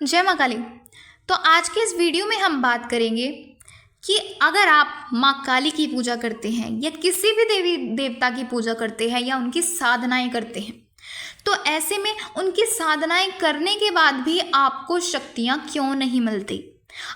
जय माँ काली। तो आज के इस वीडियो में हम बात करेंगे कि अगर आप माँ काली की पूजा करते हैं या किसी भी देवी देवता की पूजा करते हैं या उनकी साधनाएं करते हैं, तो ऐसे में उनकी साधनाएं करने के बाद भी आपको शक्तियाँ क्यों नहीं मिलती।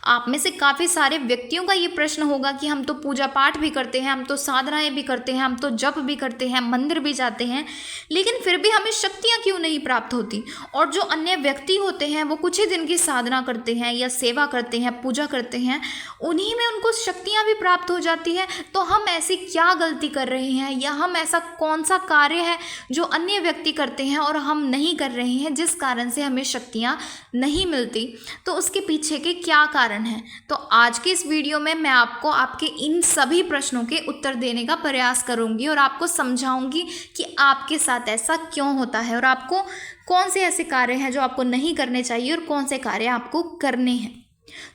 आप में से काफ़ी सारे व्यक्तियों का ये प्रश्न होगा कि हम तो पूजा पाठ भी करते हैं, हम तो साधनाएं भी करते हैं, हम तो जप भी करते हैं, मंदिर भी जाते हैं, लेकिन फिर भी हमें शक्तियाँ क्यों नहीं प्राप्त होती। और जो अन्य व्यक्ति होते हैं वो कुछ ही दिन की साधना करते हैं या सेवा करते हैं, पूजा करते हैं, उन्हीं में उनको शक्तियाँ भी प्राप्त हो जाती है। तो हम ऐसी क्या गलती कर रहे हैं या हम ऐसा कौन सा कार्य है जो अन्य व्यक्ति करते हैं और हम नहीं कर रहे हैं, जिस कारण से हमें शक्तियाँ नहीं मिलती। तो उसके पीछे के क्या कारण है। तो आज के इस वीडियो में मैं आपको आपके इन सभी प्रश्नों के उत्तर देने का प्रयास करूंगी और आपको समझाऊंगी कि आपके साथ ऐसा क्यों होता है और आपको कौन से ऐसे कार्य हैं जो आपको नहीं करने चाहिए और कौन से कार्य आपको करने हैं।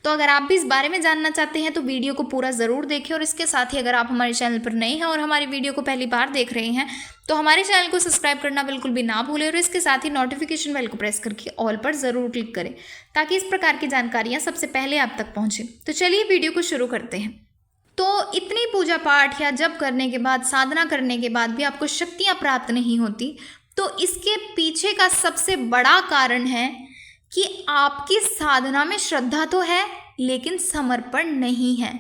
तो अगर आप भी इस बारे में जानना चाहते हैं तो वीडियो को पूरा ज़रूर देखें। और इसके साथ ही अगर आप हमारे चैनल पर नए हैं और हमारी वीडियो को पहली बार देख रहे हैं तो हमारे चैनल को सब्सक्राइब करना बिल्कुल भी ना भूलें और इसके साथ ही नोटिफिकेशन बेल को प्रेस करके ऑल पर ज़रूर क्लिक करें ताकि इस प्रकार की जानकारियाँ सबसे पहले आप तक पहुँचें। तो चलिए वीडियो को शुरू करते हैं। तो इतनी पूजा पाठ या जप करने के बाद, साधना करने के बाद भी आपको शक्तियाँ प्राप्त नहीं होती, तो इसके पीछे का सबसे बड़ा कारण है कि आपकी साधना में श्रद्धा तो है लेकिन समर्पण नहीं है।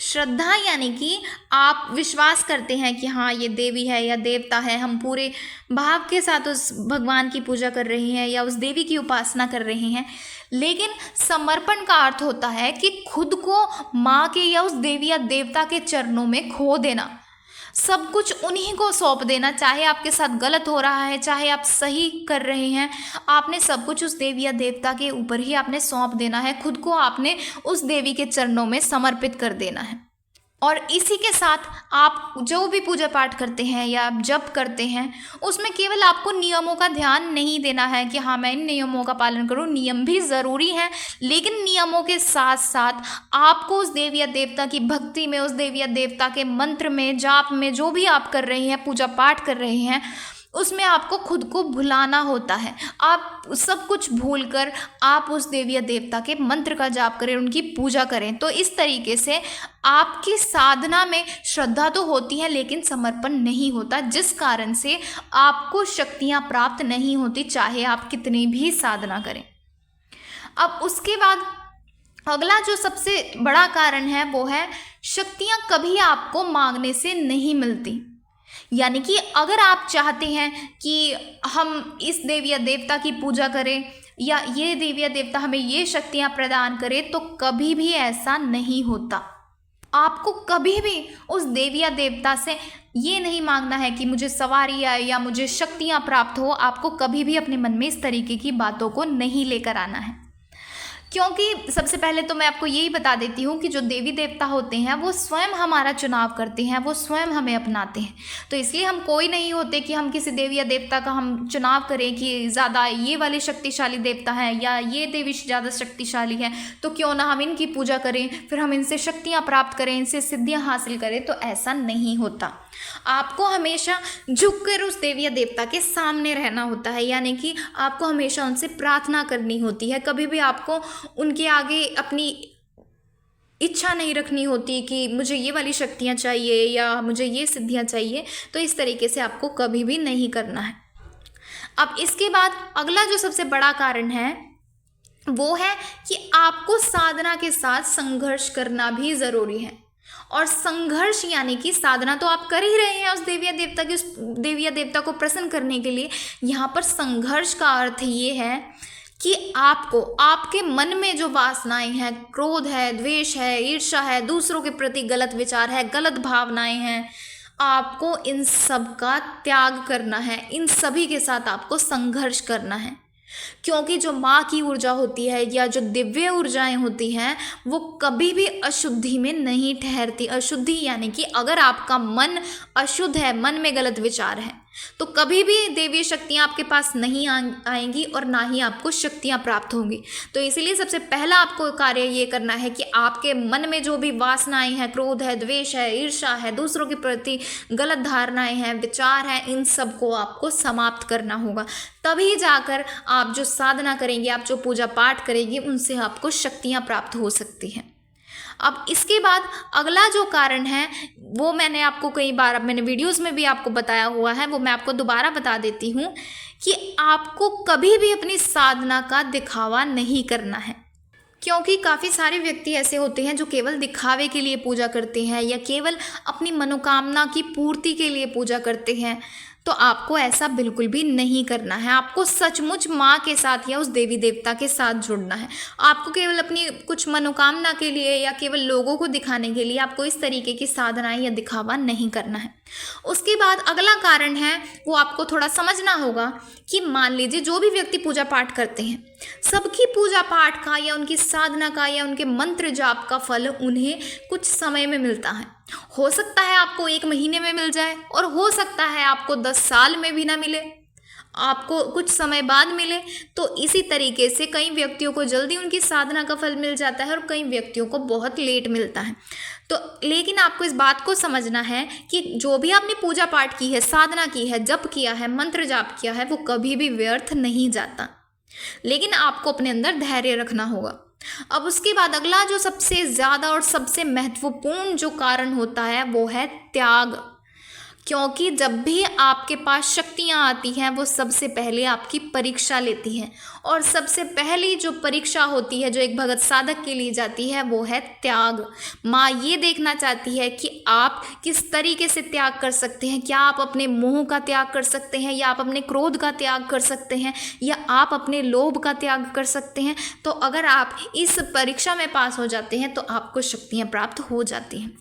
श्रद्धा यानी कि आप विश्वास करते हैं कि हाँ ये देवी है या देवता है, हम पूरे भाव के साथ उस भगवान की पूजा कर रहे हैं या उस देवी की उपासना कर रहे हैं, लेकिन समर्पण का अर्थ होता है कि खुद को माँ के या उस देवी या देवता के चरणों में खो देना, सब कुछ उन्हीं को सौंप देना। चाहे आपके साथ गलत हो रहा है, चाहे आप सही कर रहे हैं, आपने सब कुछ उस देवी या देवता के ऊपर ही आपने सौंप देना है। खुद को आपने उस देवी के चरणों में समर्पित कर देना है। और इसी के साथ आप जो भी पूजा पाठ करते हैं या आप जप करते हैं, उसमें केवल आपको नियमों का ध्यान नहीं देना है कि हाँ मैं इन नियमों का पालन करूँ। नियम भी ज़रूरी हैं, लेकिन नियमों के साथ साथ आपको उस देवी या देवता की भक्ति में, उस देवी या देवता के मंत्र में, जाप में, जो भी आप कर रहे हैं, पूजा पाठ कर रहे हैं, उसमें आपको खुद को भुलाना होता है। आप सब कुछ भूलकर आप उस देवी या देवता के मंत्र का जाप करें, उनकी पूजा करें। तो इस तरीके से आपकी साधना में श्रद्धा तो होती है लेकिन समर्पण नहीं होता, जिस कारण से आपको शक्तियाँ प्राप्त नहीं होती, चाहे आप कितनी भी साधना करें। अब उसके बाद अगला जो सबसे बड़ा कारण है वो है शक्तियाँ कभी आपको मांगने से नहीं मिलती। यानी कि अगर आप चाहते हैं कि हम इस देवी या देवता की पूजा करें या ये देवी या देवता हमें ये शक्तियाँ प्रदान करें, तो कभी भी ऐसा नहीं होता। आपको कभी भी उस देवी या देवता से ये नहीं मांगना है कि मुझे सवारी आए या मुझे शक्तियाँ प्राप्त हो। आपको कभी भी अपने मन में इस तरीके की बातों को नहीं लेकर आना है, क्योंकि सबसे पहले तो मैं आपको यही बता देती हूँ कि जो देवी देवता होते हैं वो स्वयं हमारा चुनाव करते हैं, वो स्वयं हमें अपनाते हैं। तो इसलिए हम कोई नहीं होते कि हम किसी देवी या देवता का हम चुनाव करें कि ज़्यादा ये वाले शक्तिशाली देवता हैं या ये देवी ज़्यादा शक्तिशाली है, तो क्यों ना हम इनकी पूजा करें, फिर हम इनसे शक्तियाँ प्राप्त करें, इनसे सिद्धियाँ हासिल करें। तो ऐसा नहीं होता। आपको हमेशा झुककर उस देवी या देवता के सामने रहना होता है, यानी कि आपको हमेशा उनसे प्रार्थना करनी होती है। कभी भी आपको उनके आगे अपनी इच्छा नहीं रखनी होती कि मुझे ये वाली शक्तियाँ चाहिए या मुझे ये सिद्धियाँ चाहिए। तो इस तरीके से आपको कभी भी नहीं करना है। अब इसके बाद अगला जो सबसे बड़ा कारण है वो है कि आपको साधना के साथ संघर्ष करना भी ज़रूरी है। और संघर्ष यानी कि साधना तो आप कर ही रहे हैं उस देवी या देवता की, उस देवी या देवता को प्रसन्न करने के लिए। यहाँ पर संघर्ष का अर्थ ये है कि आपको आपके मन में जो वासनाएं हैं, क्रोध है, द्वेष है, ईर्ष्या है, दूसरों के प्रति गलत विचार है, गलत भावनाएं हैं, आपको इन सब का त्याग करना है। इन सभी के साथ आपको संघर्ष करना है, क्योंकि जो माँ की ऊर्जा होती है या जो दिव्य ऊर्जाएं होती हैं वो कभी भी अशुद्धि में नहीं ठहरती। अशुद्धि यानी कि अगर आपका मन अशुद्ध है, मन में गलत विचार है, तो कभी भी देवीय शक्तियाँ आपके पास नहीं आएंगी और ना ही आपको शक्तियाँ प्राप्त होंगी। तो इसीलिए सबसे पहला आपको कार्य ये करना है कि आपके मन में जो भी वासनाएं हैं, क्रोध है, द्वेष है, ईर्ष्या है, दूसरों के प्रति गलत धारणाएं हैं, विचार हैं, इन सब को आपको समाप्त करना होगा। तभी जाकर आप जो साधना करेंगे, आप जो पूजा पाठ करेंगे, उनसे आपको शक्तियाँ प्राप्त हो सकती हैं। अब इसके बाद अगला जो कारण है वो मैंने आपको कई बार मैंने वीडियोस में भी आपको बताया हुआ है, वो मैं आपको दोबारा बता देती हूँ कि आपको कभी भी अपनी साधना का दिखावा नहीं करना है। क्योंकि काफ़ी सारे व्यक्ति ऐसे होते हैं जो केवल दिखावे के लिए पूजा करते हैं या केवल अपनी मनोकामना की पूर्ति के लिए पूजा करते हैं। तो आपको ऐसा बिल्कुल भी नहीं करना है। आपको सचमुच माँ के साथ या उस देवी देवता के साथ जुड़ना है। आपको केवल अपनी कुछ मनोकामना के लिए या केवल लोगों को दिखाने के लिए आपको इस तरीके की साधनाएं या दिखावा नहीं करना है। उसके बाद अगला कारण है वो आपको थोड़ा समझना होगा कि मान लीजिए जो भी व्यक्ति पूजा पाठ करते हैं, सबकी पूजा पाठ का या उनकी साधना का या उनके मंत्र जाप का फल उन्हें कुछ समय में मिलता है। हो सकता है आपको 1 महीने में मिल जाए और हो सकता है आपको 10 साल में भी ना मिले, आपको कुछ समय बाद मिले। तो इसी तरीके से कई व्यक्तियों को जल्दी उनकी साधना का फल मिल जाता है और कई व्यक्तियों को बहुत लेट मिलता है। तो लेकिन आपको इस बात को समझना है कि जो भी आपने पूजा पाठ की है, साधना की है, जप किया है, मंत्र जाप किया है, वो कभी भी व्यर्थ नहीं जाता। लेकिन आपको अपने अंदर धैर्य रखना होगा। अब उसके बाद अगला जो सबसे ज़्यादा और सबसे महत्वपूर्ण जो कारण होता है वो है त्याग। क्योंकि जब भी आपके पास शक्तियाँ आती हैं वो सबसे पहले आपकी परीक्षा लेती हैं, और सबसे पहली जो परीक्षा होती है जो एक भगत साधक के लिए जाती है वो है त्याग। माँ ये देखना चाहती है कि आप किस तरीके से त्याग कर सकते हैं। क्या आप अपने मोह का त्याग कर सकते हैं, या आप अपने क्रोध का त्याग कर सकते हैं, या आप अपने लोभ का त्याग कर सकते हैं। तो अगर आप इस परीक्षा में पास हो जाते हैं तो आपको शक्तियाँ प्राप्त हो जाती हैं।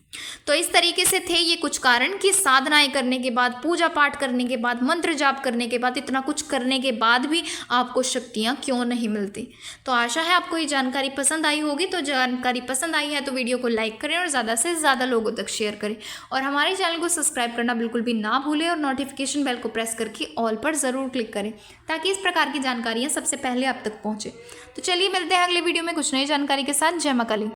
तो इस तरीके से थे ये कुछ कारण कि साधनाएं करने के बाद, पूजा पाठ करने के बाद, मंत्र जाप करने के बाद, इतना कुछ करने के बाद भी आपको शक्तियां क्यों नहीं मिलती। तो आशा है आपको ये जानकारी पसंद आई होगी। तो जानकारी पसंद आई है तो वीडियो को लाइक करें और ज़्यादा से ज़्यादा लोगों तक शेयर करें, और हमारे चैनल को सब्सक्राइब करना बिल्कुल भी ना भूलें, और नोटिफिकेशन बेल को प्रेस करके ऑल पर ज़रूर क्लिक करें ताकि इस प्रकार की जानकारियाँ सबसे पहले आप तक पहुँचे। तो चलिए मिलते हैं अगले वीडियो में कुछ नई जानकारी के साथ। जय मां काली।